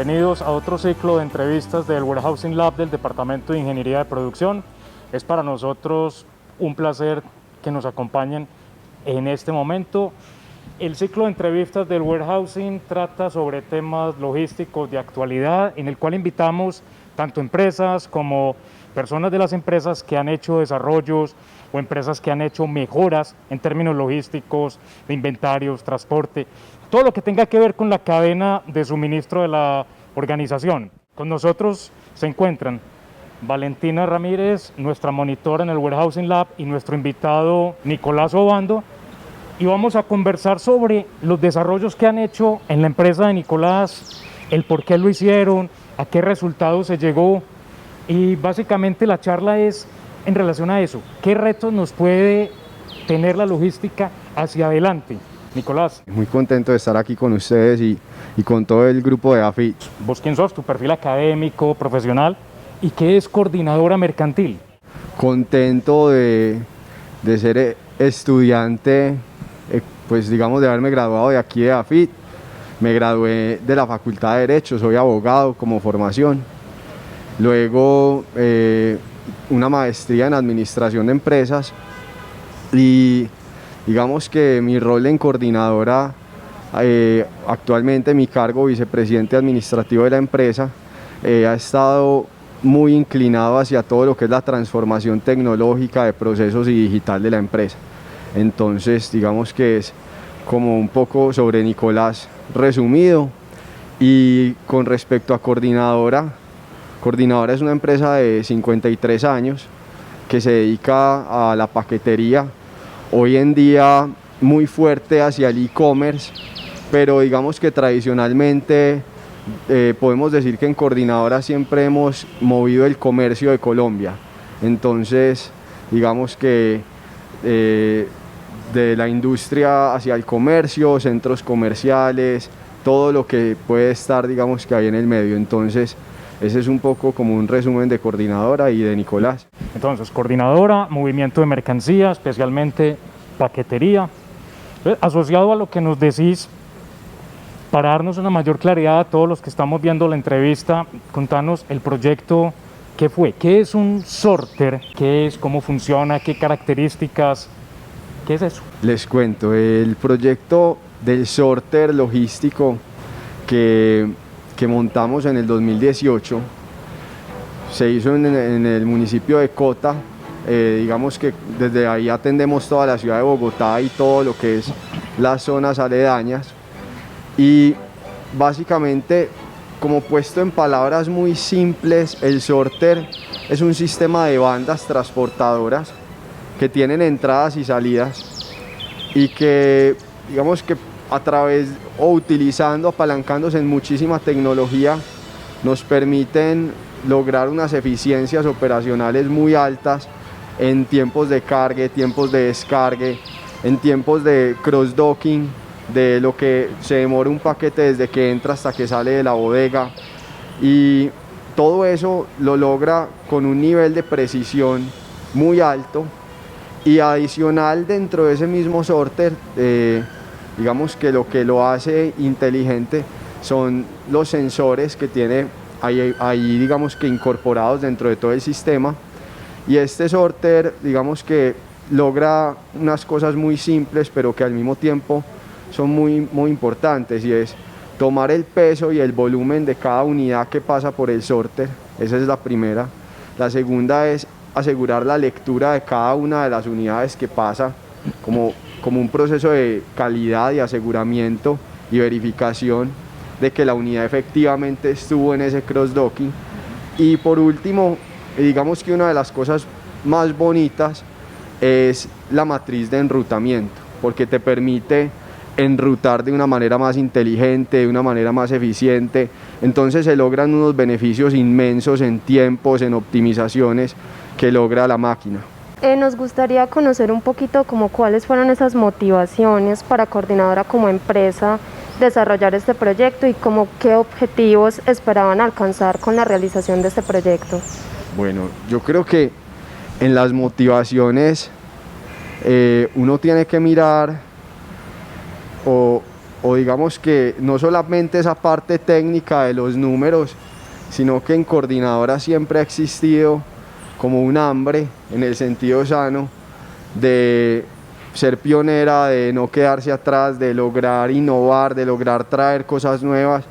bienvenidos a otro ciclo de entrevistas del Warehousing Lab del Departamento de Ingeniería de Producción. Es para nosotros un placer que nos acompañen en este momento. El ciclo de entrevistas del Warehousing trata sobre temas logísticos de actualidad, en el cual invitamos tanto empresas como personas de las empresas que han hecho desarrollos o empresas que han hecho mejoras en términos logísticos, de inventarios, transporte, todo lo que tenga que ver con la cadena de suministro de la organización. Con nosotros se encuentran Valentina Ramírez, nuestra monitora en el Warehousing Lab, y nuestro invitado Nicolás Obando, y vamos a conversar sobre los desarrollos que han hecho en la empresa de Nicolás, el por qué lo hicieron, a qué resultados se llegó, y básicamente la charla es en relación a eso. ¿Qué retos nos puede tener la logística hacia adelante? Nicolás. Muy contento de estar aquí con ustedes y con todo el grupo de AFIT. ¿Vos quién sos? ¿Tu perfil académico, profesional? ¿Y qué es coordinadora mercantil? Contento de ser estudiante, pues digamos de haberme graduado de aquí de AFIT. Me gradué de la Facultad de Derecho, soy abogado como formación. Luego una maestría en Administración de Empresas y digamos que mi rol en coordinadora, actualmente mi cargo vicepresidente administrativo de la empresa, ha estado muy inclinado hacia todo lo que es la transformación tecnológica de procesos y digital de la empresa. Entonces digamos que es como un poco sobre Nicolás resumido. Y con respecto a Coordinadora es una empresa de 53 años que se dedica a la paquetería, hoy en día muy fuerte hacia el e-commerce, pero digamos que tradicionalmente podemos decir que en Coordinadora siempre hemos movido el comercio de Colombia. Entonces digamos que de la industria hacia el comercio, centros comerciales, todo lo que puede estar, digamos, que hay en el medio. Entonces ese es un poco como un resumen de Coordinadora y de Nicolás. Entonces, Coordinadora, movimiento de mercancía, especialmente paquetería. Asociado a lo que nos decís, para darnos una mayor claridad a todos los que estamos viendo la entrevista, contanos el proyecto, ¿qué fue? ¿Qué es un sorter? ¿Qué es? ¿Cómo funciona? ¿Qué características? ¿Qué es eso? Les cuento, el proyecto del sorter logístico que montamos en el 2018 se hizo en el municipio de Cota. Digamos que desde ahí atendemos toda la ciudad de Bogotá y todo lo que es las zonas aledañas, y básicamente, como puesto en palabras muy simples, el sorter es un sistema de bandas transportadoras que tienen entradas y salidas y que digamos que a través o utilizando, apalancándose en muchísima tecnología, nos permiten lograr unas eficiencias operacionales muy altas en tiempos de cargue, tiempos de descargue, en tiempos de cross-docking, de lo que se demora un paquete desde que entra hasta que sale de la bodega, y todo eso lo logra con un nivel de precisión muy alto. Y adicional, dentro de ese mismo sorter, digamos que lo hace inteligente son los sensores que tiene ahí digamos que incorporados dentro de todo el sistema. Y este sorter, digamos que logra unas cosas muy simples, pero que al mismo tiempo son muy importantes, y es tomar el peso y el volumen de cada unidad que pasa por el sorter. Esa es la primera. La segunda es asegurar la lectura de cada una de las unidades que pasa, como un proceso de calidad y aseguramiento y verificación de que la unidad efectivamente estuvo en ese cross-docking. Y por último, digamos que una de las cosas más bonitas es la matriz de enrutamiento, porque te permite enrutar de una manera más inteligente, de una manera más eficiente. Entonces se logran unos beneficios inmensos en tiempos, en optimizaciones que logra la máquina. Nos gustaría conocer un poquito como cuáles fueron esas motivaciones para Coordinadora como empresa desarrollar este proyecto y como qué objetivos esperaban alcanzar con la realización de este proyecto. Bueno, yo creo que en las motivaciones uno tiene que mirar o o digamos que no solamente esa parte técnica de los números, sino que en Coordinadora siempre ha existido como un hambre, en el sentido sano, de ser pionera, de no quedarse atrás, de lograr innovar, de lograr traer cosas nuevas,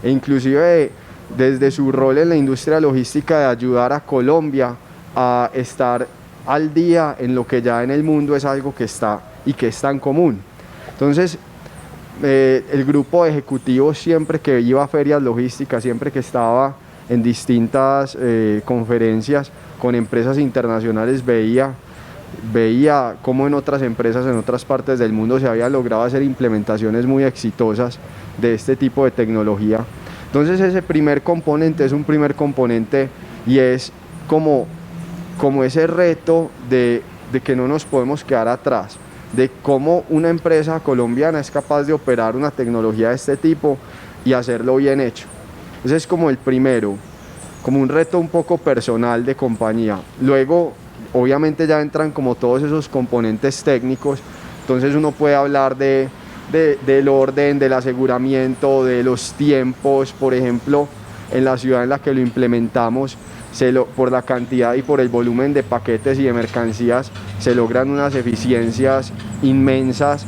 e inclusive desde su rol en la industria logística de ayudar a Colombia a estar al día en lo que ya en el mundo es algo que está y que es tan común. Entonces, el grupo de ejecutivos siempre que iba a ferias logísticas, siempre que estaba en distintas conferencias con empresas internacionales, veía cómo en otras empresas, en otras partes del mundo se habían logrado hacer implementaciones muy exitosas de este tipo de tecnología. Entonces ese primer componente es un primer componente y es como ese reto de que no nos podemos quedar atrás, de cómo una empresa colombiana es capaz de operar una tecnología de este tipo y hacerlo bien hecho. Ese es como el primero, como un reto un poco personal de compañía. Luego, obviamente ya entran como todos esos componentes técnicos, entonces uno puede hablar del orden, del aseguramiento, de los tiempos. Por ejemplo, en la ciudad en la que lo implementamos, por la cantidad y por el volumen de paquetes y de mercancías, se logran unas eficiencias inmensas.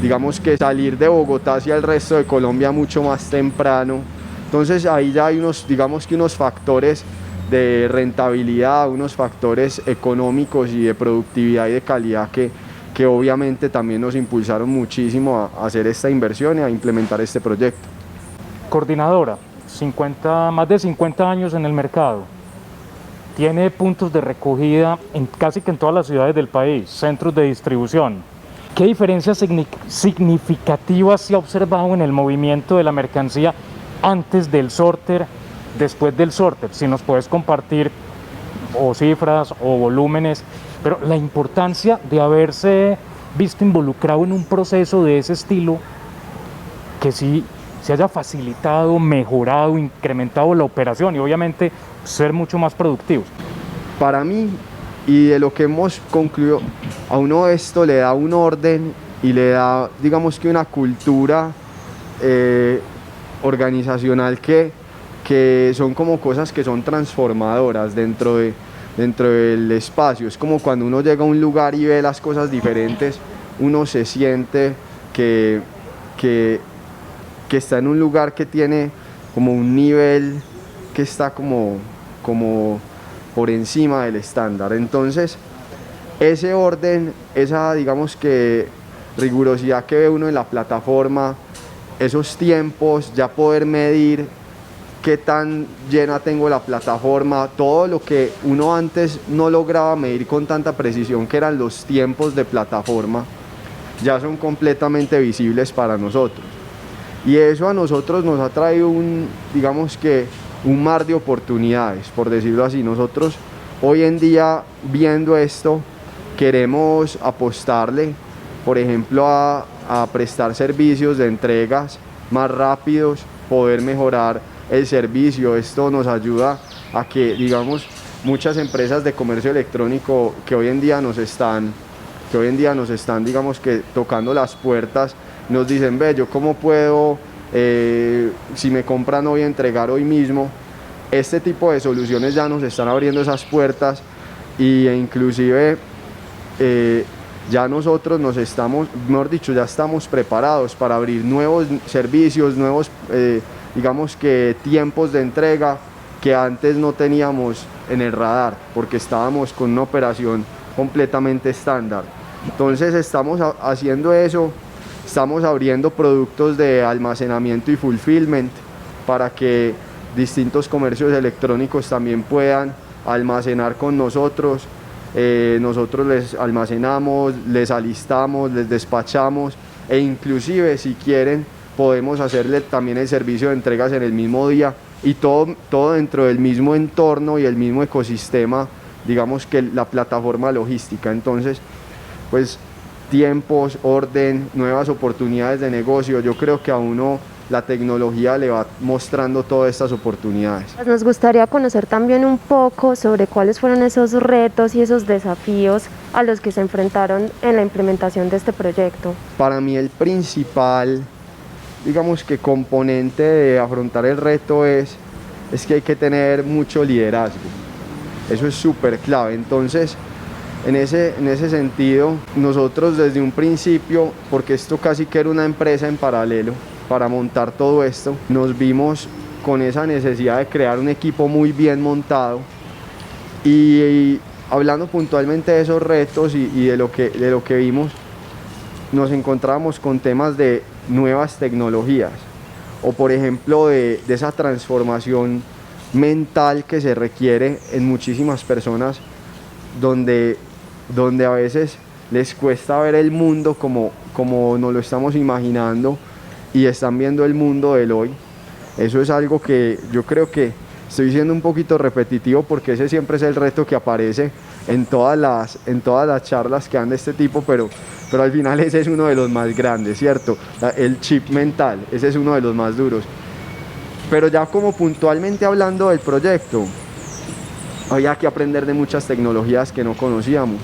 Digamos que salir de Bogotá hacia el resto de Colombia mucho más temprano. Entonces ahí ya hay unos factores de rentabilidad, unos factores económicos y de productividad y de calidad que obviamente también nos impulsaron muchísimo a hacer esta inversión y a implementar este proyecto. Coordinadora, más de 50 años en el mercado, tiene puntos de recogida casi que en todas las ciudades del país, centros de distribución. ¿Qué diferencias significativas se ha observado en el movimiento de la mercancía antes del sorter, después del sorter? Si nos puedes compartir o cifras o volúmenes, pero la importancia de haberse visto involucrado en un proceso de ese estilo, que sí se haya facilitado, mejorado, incrementado la operación y obviamente ser mucho más productivos. Para mí, y de lo que hemos concluido, a uno esto le da un orden y le da, digamos que una cultura organizacional que son como cosas que son transformadoras dentro del espacio. Es como cuando uno llega a un lugar y ve las cosas diferentes, uno se siente que está en un lugar que tiene como un nivel que está como por encima del estándar. Entonces, ese orden, esa, digamos que rigurosidad que ve uno en la plataforma, esos tiempos, ya poder medir qué tan llena tengo la plataforma, todo lo que uno antes no lograba medir con tanta precisión, que eran los tiempos de plataforma, ya son completamente visibles para nosotros. Y eso a nosotros nos ha traído digamos que un mar de oportunidades, por decirlo así. Nosotros hoy en día, viendo esto, queremos apostarle, por ejemplo, a prestar servicios de entregas más rápidos, poder mejorar el servicio. Esto nos ayuda a que, digamos, muchas empresas de comercio electrónico que hoy en día nos están, digamos que tocando las puertas, nos dicen: ve, yo cómo puedo, si me compran hoy, entregar hoy mismo. Este tipo de soluciones ya nos están abriendo esas puertas e inclusive ya nosotros ya estamos preparados para abrir nuevos servicios, nuevos digamos que tiempos de entrega que antes no teníamos en el radar, porque estábamos con una operación completamente estándar. Entonces estamos haciendo eso, estamos abriendo productos de almacenamiento y fulfillment para que distintos comercios electrónicos también puedan almacenar con nosotros. Nosotros les almacenamos, les alistamos, les despachamos e inclusive, si quieren, podemos hacerle también el servicio de entregas en el mismo día, y todo dentro del mismo entorno y el mismo ecosistema, digamos que la plataforma logística. Entonces, pues tiempos, orden, nuevas oportunidades de negocio, yo creo que a uno la tecnología le va mostrando todas estas oportunidades. Nos gustaría conocer también un poco sobre cuáles fueron esos retos y esos desafíos a los que se enfrentaron en la implementación de este proyecto? Para mí el principal, digamos que componente de afrontar el reto es que hay que tener mucho liderazgo. Eso es súper clave. Entonces, en ese sentido, nosotros desde un principio, porque esto casi que era una empresa en paralelo, para montar todo esto, nos vimos con esa necesidad de crear un equipo muy bien montado y hablando puntualmente de esos retos y de lo que vimos, nos encontramos con temas de nuevas tecnologías o por ejemplo de esa transformación mental que se requiere en muchísimas personas donde a veces les cuesta ver el mundo como nos lo estamos imaginando y están viendo el mundo del hoy. Eso es algo que yo creo que estoy siendo un poquito repetitivo porque ese siempre es el reto que aparece en todas las charlas que dan de este tipo, pero al final ese es uno de los más grandes, ¿cierto? El chip mental, ese es uno de los más duros. Pero ya como puntualmente hablando del proyecto, había que aprender de muchas tecnologías que no conocíamos.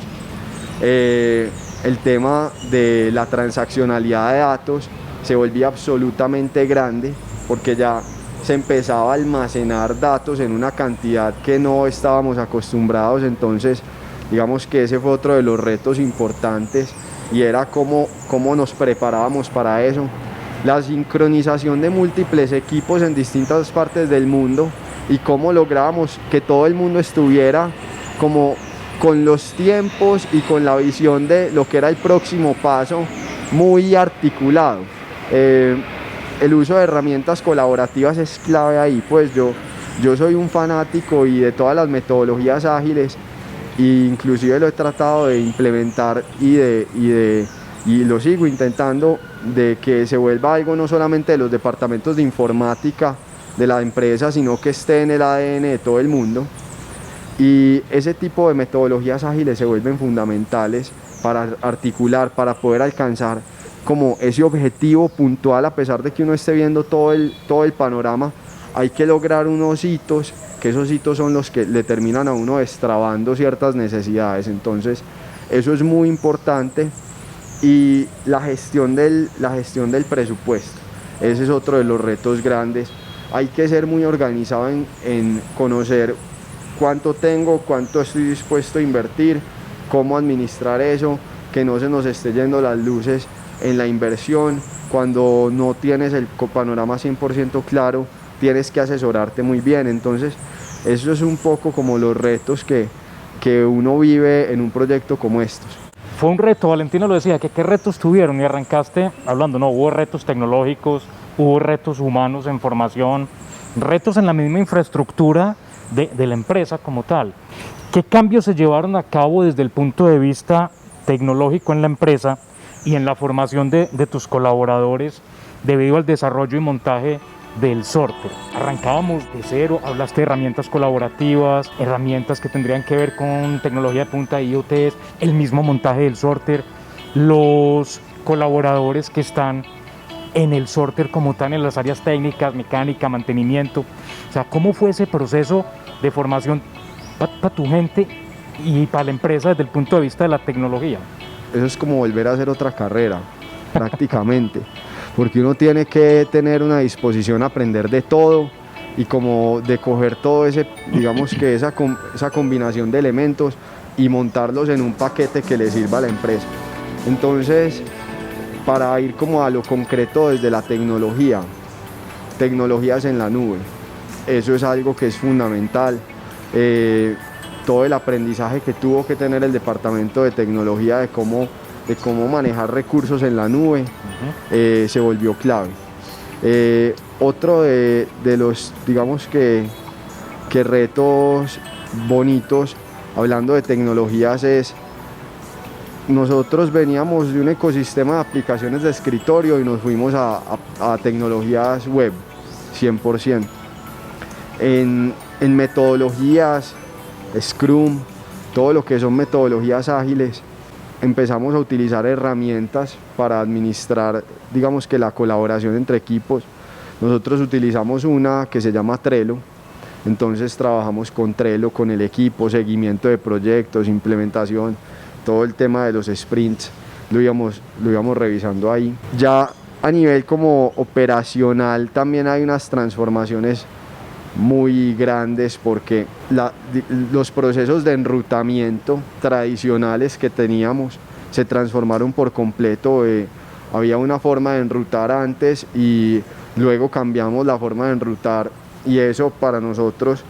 El tema de la transaccionalidad de datos se volvía absolutamente grande porque ya se empezaba a almacenar datos en una cantidad que no estábamos acostumbrados, entonces digamos que ese fue otro de los retos importantes y era cómo nos preparábamos para eso. La sincronización de múltiples equipos en distintas partes del mundo y cómo lográbamos que todo el mundo estuviera como con los tiempos y con la visión de lo que era el próximo paso muy articulado. El uso de herramientas colaborativas es clave ahí, pues yo soy un fanático y de todas las metodologías ágiles e inclusive lo he tratado de implementar y lo sigo intentando de que se vuelva algo no solamente de los departamentos de informática de la empresa, sino que esté en el ADN de todo el mundo. Y ese tipo de metodologías ágiles se vuelven fundamentales para articular, para poder alcanzar como ese objetivo puntual, a pesar de que uno esté viendo todo el panorama. Hay que lograr unos hitos, que esos hitos son los que le terminan a uno destrabando ciertas necesidades. Entonces eso es muy importante. Y la gestión del presupuesto, ese es otro de los retos grandes. Hay que ser muy organizado en conocer cuánto tengo, cuánto estoy dispuesto a invertir, cómo administrar eso, que no se nos esté yendo las luces en la inversión. Cuando no tienes el panorama 100% claro, tienes que asesorarte muy bien. Entonces eso es un poco como los retos que uno vive en un proyecto como estos. Fue un reto, Valentino lo decía, que qué retos tuvieron y arrancaste hablando, no, hubo retos tecnológicos, hubo retos humanos en formación, retos en la misma infraestructura de la empresa como tal. ¿Qué cambios se llevaron a cabo desde el punto de vista tecnológico en la empresa y en la formación de tus colaboradores debido al desarrollo y montaje del sorter? Arrancábamos de cero, hablaste de herramientas colaborativas, herramientas que tendrían que ver con tecnología de punta, IoTs, el mismo montaje del sorter, los colaboradores que están en el sorter como tal en las áreas técnicas, mecánica, mantenimiento. O sea, ¿cómo fue ese proceso de formación para tu gente y para la empresa desde el punto de vista de la tecnología? Eso es como volver a hacer otra carrera, prácticamente. Porque uno tiene que tener una disposición a aprender de todo y como de coger todo ese, digamos que esa combinación de elementos y montarlos en un paquete que le sirva a la empresa. Entonces, para ir como a lo concreto desde la tecnologías en la nube, eso es algo que es fundamental. Todo el aprendizaje que tuvo que tener el departamento de tecnología de cómo manejar recursos en la nube, se volvió clave. Otro de los, digamos que retos bonitos, hablando de tecnologías, es nosotros veníamos de un ecosistema de aplicaciones de escritorio y nos fuimos a tecnologías web, 100%. En metodologías, Scrum, todo lo que son metodologías ágiles, empezamos a utilizar herramientas para administrar, digamos que la colaboración entre equipos. Nosotros utilizamos una que se llama Trello, entonces trabajamos con Trello, con el equipo, seguimiento de proyectos, implementación, todo el tema de los sprints lo íbamos revisando ahí. Ya a nivel como operacional también hay unas transformaciones muy grandes porque los procesos de enrutamiento tradicionales que teníamos se transformaron por completo. Había una forma de enrutar antes y luego cambiamos la forma de enrutar, y eso para nosotros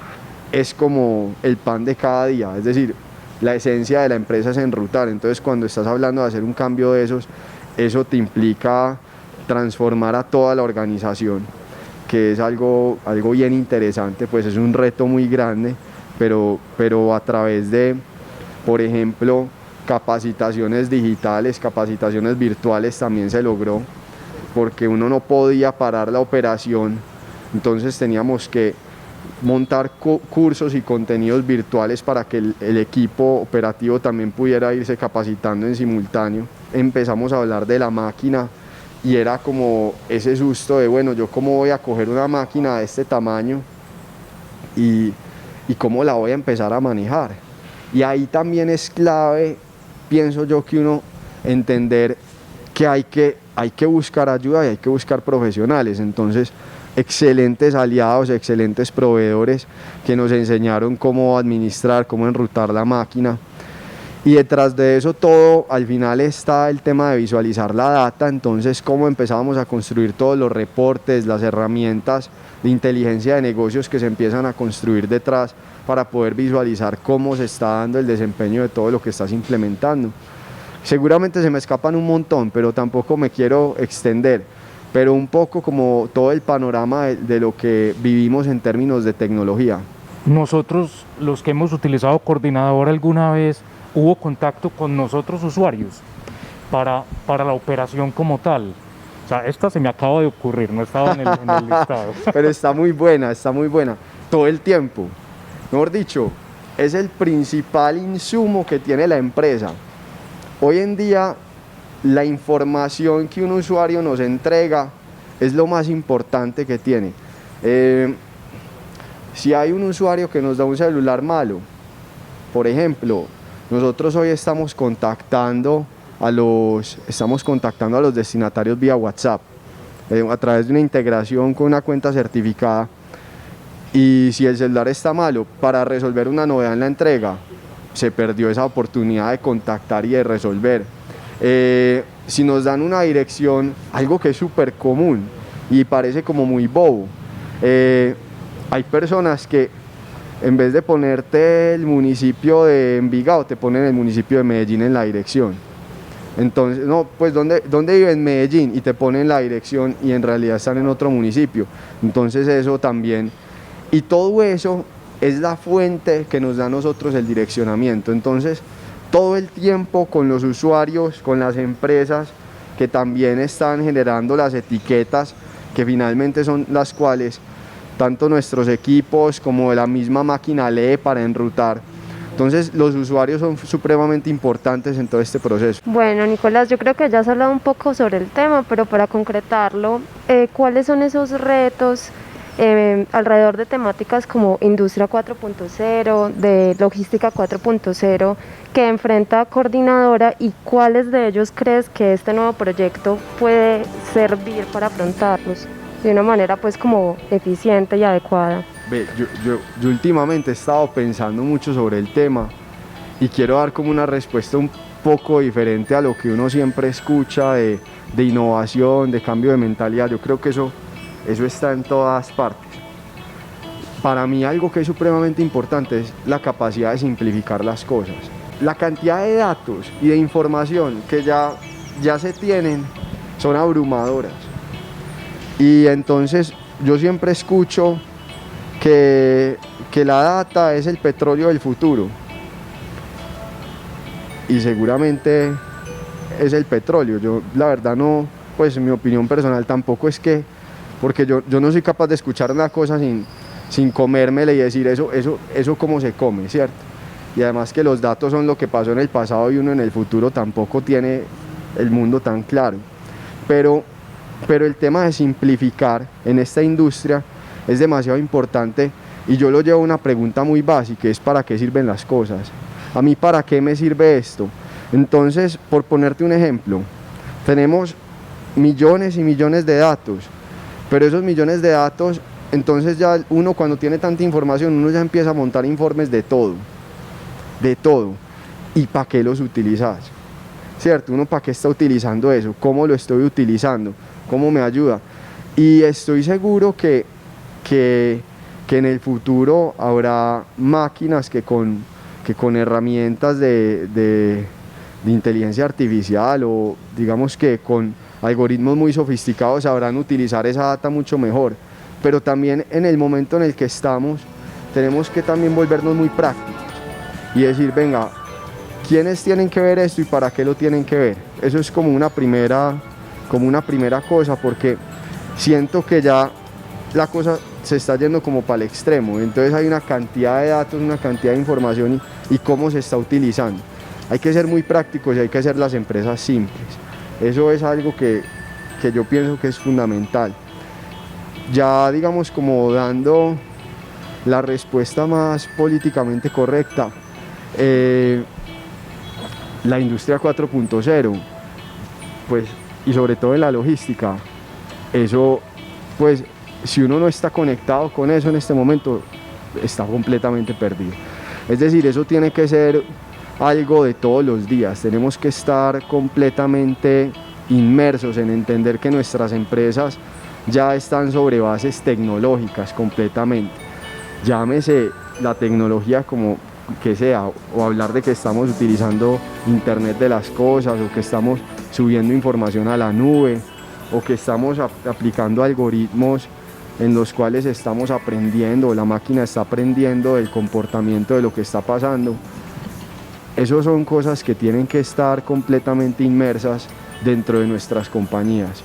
es como el pan de cada día, es decir, la esencia de la empresa es enrutar. Entonces cuando estás hablando de hacer un cambio de esos, eso te implica transformar a toda la organización, que es algo bien interesante, pues es un reto muy grande, pero a través de, por ejemplo, capacitaciones digitales, capacitaciones virtuales también se logró, porque uno no podía parar la operación, entonces teníamos que montar cursos y contenidos virtuales para que el equipo operativo también pudiera irse capacitando en simultáneo. Empezamos a hablar de la máquina y era como ese susto de, bueno, yo cómo voy a coger una máquina de este tamaño y cómo la voy a empezar a manejar. Y ahí también es clave, pienso yo, que uno entender que hay que buscar ayuda y hay que buscar profesionales. Entonces, excelentes aliados, excelentes proveedores que nos enseñaron cómo administrar, cómo enrutar la máquina. Y detrás de eso todo, al final está el tema de visualizar la data. Entonces, cómo empezábamos a construir todos los reportes, las herramientas de inteligencia de negocios que se empiezan a construir detrás para poder visualizar cómo se está dando el desempeño de todo lo que estás implementando. Seguramente se me escapan un montón, pero tampoco me quiero extender, pero un poco como todo el panorama de lo que vivimos en términos de tecnología. Nosotros, los que hemos utilizado Coordinador alguna vez, hubo contacto con nosotros usuarios para la operación como tal. O sea, esta se me acaba de ocurrir, no estaba en el listado. Pero está muy buena, todo el tiempo. Mejor dicho, es el principal insumo que tiene la empresa. Hoy en día, la información que un usuario nos entrega es lo más importante que tiene. Si hay un usuario que nos da un celular malo, por ejemplo, nosotros hoy estamos contactando a los destinatarios vía WhatsApp, a través de una integración con una cuenta certificada, y si el celular está malo, para resolver una novedad en la entrega, se perdió esa oportunidad de contactar y de resolver. Si nos dan una dirección, algo que es súper común y parece como muy bobo, hay personas que en vez de ponerte el municipio de Envigado, te ponen el municipio de Medellín en la dirección. Entonces, no, pues ¿dónde vive? En Medellín, y te ponen la dirección y en realidad están en otro municipio. Entonces eso también, y todo eso es la fuente que nos da a nosotros el direccionamiento. Entonces, todo el tiempo con los usuarios, con las empresas que también están generando las etiquetas, que finalmente son las cuales tanto nuestros equipos como la misma máquina lee para enrutar. Entonces los usuarios son supremamente importantes en todo este proceso. Bueno, Nicolás, yo creo que ya has hablado un poco sobre el tema, pero para concretarlo, ¿cuáles son esos retos alrededor de temáticas como Industria 4.0, de Logística 4.0, que enfrenta Coordinadora, y cuáles de ellos crees que este nuevo proyecto puede servir para afrontarlos de una manera pues como eficiente y adecuada? Yo últimamente he estado pensando mucho sobre el tema y quiero dar como una respuesta un poco diferente a lo que uno siempre escucha de innovación, de cambio de mentalidad. Yo creo que eso está en todas partes. Para mí algo que es supremamente importante es la capacidad de simplificar las cosas. La cantidad de datos y de información que ya se tienen son abrumadoras. Y entonces yo siempre escucho que la data es el petróleo del futuro. Y seguramente es el petróleo. Yo la verdad no, pues mi opinión personal tampoco es que, porque yo no soy capaz de escuchar una cosa sin comérmela y decir eso cómo se come, ¿cierto? Y además que los datos son lo que pasó en el pasado y uno en el futuro tampoco tiene el mundo tan claro. Pero el tema de simplificar en esta industria es demasiado importante, y yo lo llevo a una pregunta muy básica, es ¿para qué sirven las cosas? A mí, ¿para qué me sirve esto? Entonces, por ponerte un ejemplo, tenemos millones y millones de datos, pero esos millones de datos, entonces ya uno cuando tiene tanta información, uno ya empieza a montar informes de todo. ¿Y para qué los utilizas? ¿Cierto? ¿Uno para qué está utilizando eso? ¿Cómo lo estoy utilizando? ¿Cómo me ayuda? Y estoy seguro que en el futuro habrá máquinas que con herramientas de inteligencia artificial o digamos que con algoritmos muy sofisticados sabrán utilizar esa data mucho mejor. Pero también en el momento en el que estamos tenemos que también volvernos muy prácticos y decir, venga, ¿quiénes tienen que ver esto y para qué lo tienen que ver? Eso es como una primera cosa, porque siento que ya la cosa se está yendo como para el extremo, entonces hay una cantidad de datos, una cantidad de información y cómo se está utilizando. Hay que ser muy prácticos y hay que hacer las empresas simples. Eso es algo que yo pienso que es fundamental. Ya digamos como dando la respuesta más políticamente correcta, la industria 4.0, pues, y sobre todo en la logística, eso, pues, si uno no está conectado con eso en este momento, está completamente perdido. Es decir, eso tiene que ser algo de todos los días, tenemos que estar completamente inmersos en entender que nuestras empresas ya están sobre bases tecnológicas completamente. Llámese la tecnología como que sea, o hablar de que estamos utilizando Internet de las cosas, o que estamos subiendo información a la nube, o que estamos aplicando algoritmos en los cuales estamos aprendiendo, la máquina está aprendiendo del comportamiento de lo que está pasando. Esas son cosas que tienen que estar completamente inmersas dentro de nuestras compañías.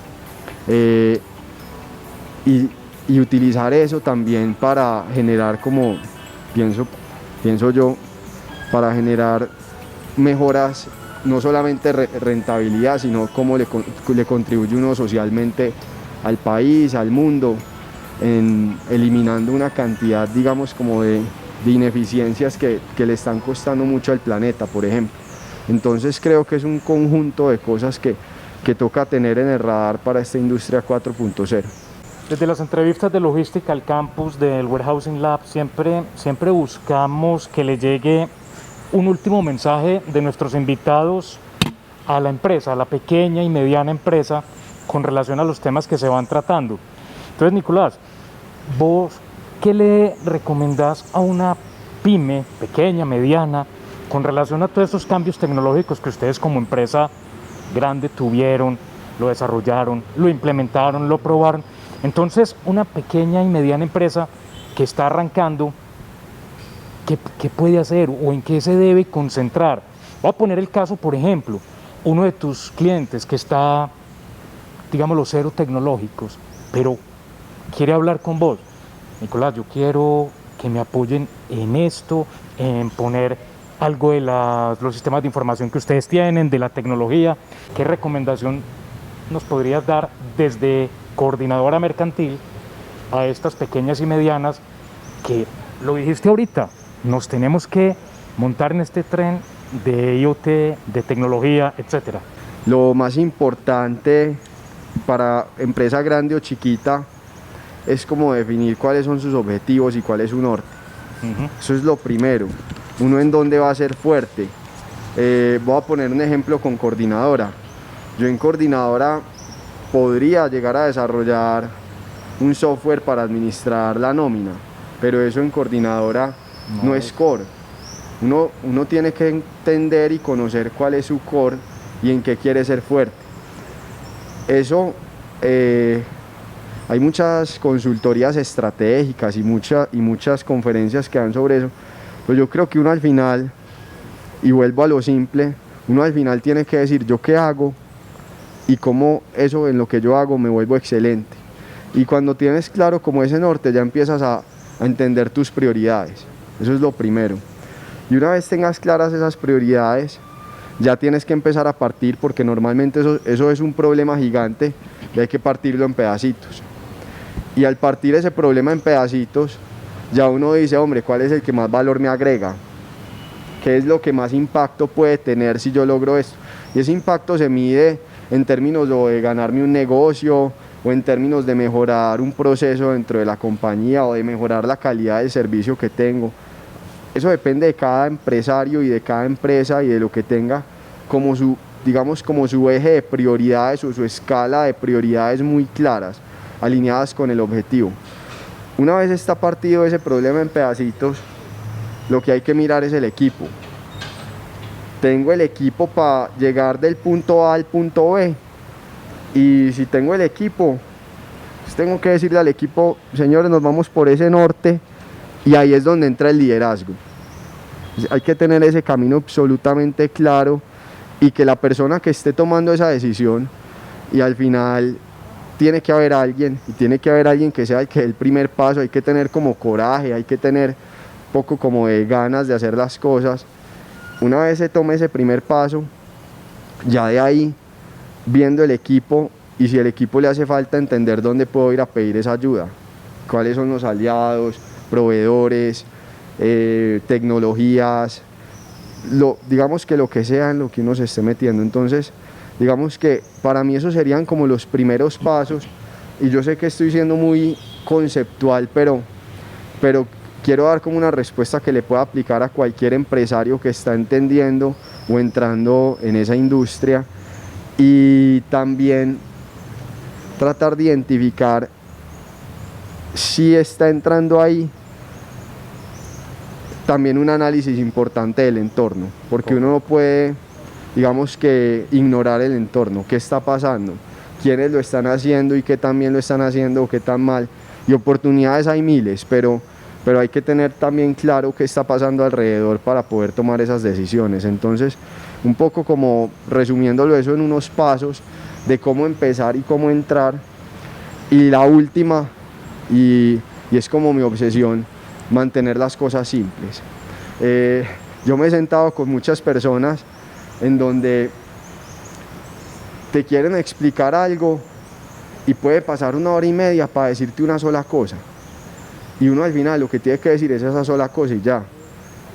Y utilizar eso también para generar, como pienso yo, para generar mejoras, no solamente rentabilidad, sino cómo le contribuye uno socialmente al país, al mundo, eliminando una cantidad, digamos, como de ineficiencias que le están costando mucho al planeta, por ejemplo. Entonces creo que es un conjunto de cosas que toca tener en el radar para esta industria 4.0. Desde las entrevistas de logística al campus del Warehousing Lab siempre buscamos que le llegue un último mensaje de nuestros invitados a la empresa, a la pequeña y mediana empresa, con relación a los temas que se van tratando. Entonces, Nicolás, vos, ¿qué le recomendás a una pyme, pequeña, mediana, con relación a todos esos cambios tecnológicos que ustedes como empresa grande tuvieron, lo desarrollaron, lo implementaron, lo probaron? Entonces, una pequeña y mediana empresa que está arrancando, ¿qué puede hacer o en qué se debe concentrar? Voy a poner el caso, por ejemplo, uno de tus clientes que está, digamos, los cero tecnológicos, pero quiere hablar con vos. Nicolás, yo quiero que me apoyen en esto, en poner algo de los sistemas de información que ustedes tienen, de la tecnología. ¿Qué recomendación nos podrías dar desde coordinadora mercantil a estas pequeñas y medianas que, lo dijiste ahorita, nos tenemos que montar en este tren de IoT, de tecnología, etcétera? Lo más importante para empresa grande o chiquita es como definir cuáles son sus objetivos y cuál es su norte. Eso es lo primero. Uno en dónde va a ser fuerte. Voy a poner un ejemplo con Coordinadora. Yo en Coordinadora podría llegar a desarrollar un software para administrar la nómina, pero eso en Coordinadora no es core. Uno tiene que entender y conocer cuál es su core y en qué quiere ser fuerte. Eso, hay muchas consultorías estratégicas y muchas conferencias que dan sobre eso, pero yo creo que uno al final, y vuelvo a lo simple, uno al final tiene que decir yo qué hago y cómo eso en lo que yo hago me vuelvo excelente. Y cuando tienes claro como ese norte, ya empiezas a entender tus prioridades. Eso es lo primero. Y una vez tengas claras esas prioridades, ya tienes que empezar a partir, porque normalmente eso es un problema gigante y hay que partirlo en pedacitos. Y al partir ese problema en pedacitos, ya uno dice, hombre, ¿cuál es el que más valor me agrega? qué es lo que más impacto puede tener si yo logro esto. Y ese impacto se mide en términos de ganarme un negocio o en términos de mejorar un proceso dentro de la compañía o de mejorar la calidad del servicio que tengo. Eso depende de cada empresario y de cada empresa y de lo que tenga como su, digamos, como su eje de prioridades o su escala de prioridades muy claras, alineadas con el objetivo. Una vez está partido ese problema en pedacitos, lo que hay que mirar es el equipo. Tengo el equipo para llegar del punto A al punto B, y si tengo el equipo, pues tengo que decirle al equipo, señores, nos vamos por ese norte, y ahí es donde entra el liderazgo. Hay que tener ese camino absolutamente claro y que la persona que esté tomando esa decisión, y al final tiene que haber alguien, y tiene que haber alguien que sea el que dé el primer paso. Hay que tener como coraje, hay que tener poco como de ganas de hacer las cosas. Una vez se tome ese primer paso, ya de ahí, viendo el equipo, y si el equipo le hace falta, entender dónde puedo ir a pedir esa ayuda, cuáles son los aliados, proveedores, tecnologías, digamos que lo que sea en lo que uno se esté metiendo. Entonces, digamos que para mí esos serían como los primeros pasos, y yo sé que estoy siendo muy conceptual, pero quiero dar como una respuesta que le pueda aplicar a cualquier empresario que está entendiendo o entrando en esa industria, y también tratar de identificar si está entrando ahí también un análisis importante del entorno, porque uno no puede, digamos que, ignorar el entorno, qué está pasando, quiénes lo están haciendo y qué tan bien lo están haciendo o qué tan mal. Y oportunidades hay miles, pero hay que tener también claro qué está pasando alrededor para poder tomar esas decisiones. Entonces, un poco como resumiéndolo eso en unos pasos de cómo empezar y cómo entrar. Y la última, y es como mi obsesión, mantener las cosas simples. Yo me he sentado con muchas personas en donde te quieren explicar algo y puede pasar 1 hora y media para decirte una sola cosa, y uno al final lo que tiene que decir es esa sola cosa y ya,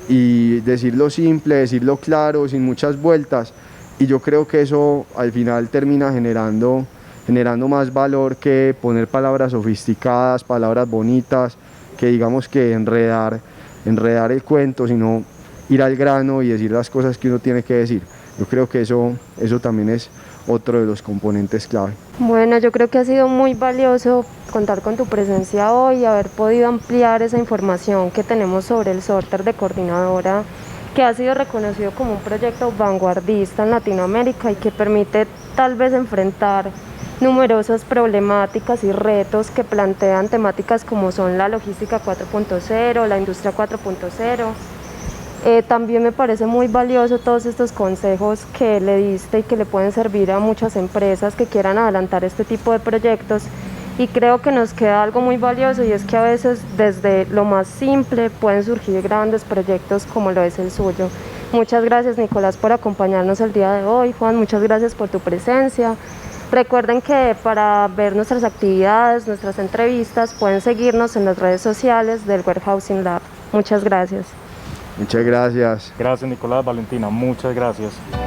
y decirlo simple, decirlo claro, sin muchas vueltas. Y yo creo que eso al final termina generando más valor que poner palabras sofisticadas, palabras bonitas, que digamos que enredar el cuento, sino ir al grano y decir las cosas que uno tiene que decir. Yo creo que eso también es otro de los componentes clave. Bueno, yo creo que ha sido muy valioso contar con tu presencia hoy y haber podido ampliar esa información que tenemos sobre el sorter de Coordinadora, que ha sido reconocido como un proyecto vanguardista en Latinoamérica y que permite tal vez enfrentar numerosas problemáticas y retos que plantean temáticas como son la logística 4.0, la industria 4.0. También me parece muy valioso todos estos consejos que le diste y que le pueden servir a muchas empresas que quieran adelantar este tipo de proyectos, y creo que nos queda algo muy valioso, y es que a veces desde lo más simple pueden surgir grandes proyectos como lo es el suyo. Muchas gracias, Nicolás, por acompañarnos el día de hoy. Juan, muchas gracias por tu presencia. Recuerden que para ver nuestras actividades, nuestras entrevistas, pueden seguirnos en las redes sociales del Warehousing Lab. Muchas gracias. Muchas gracias. Gracias, Nicolás, Valentina, muchas gracias.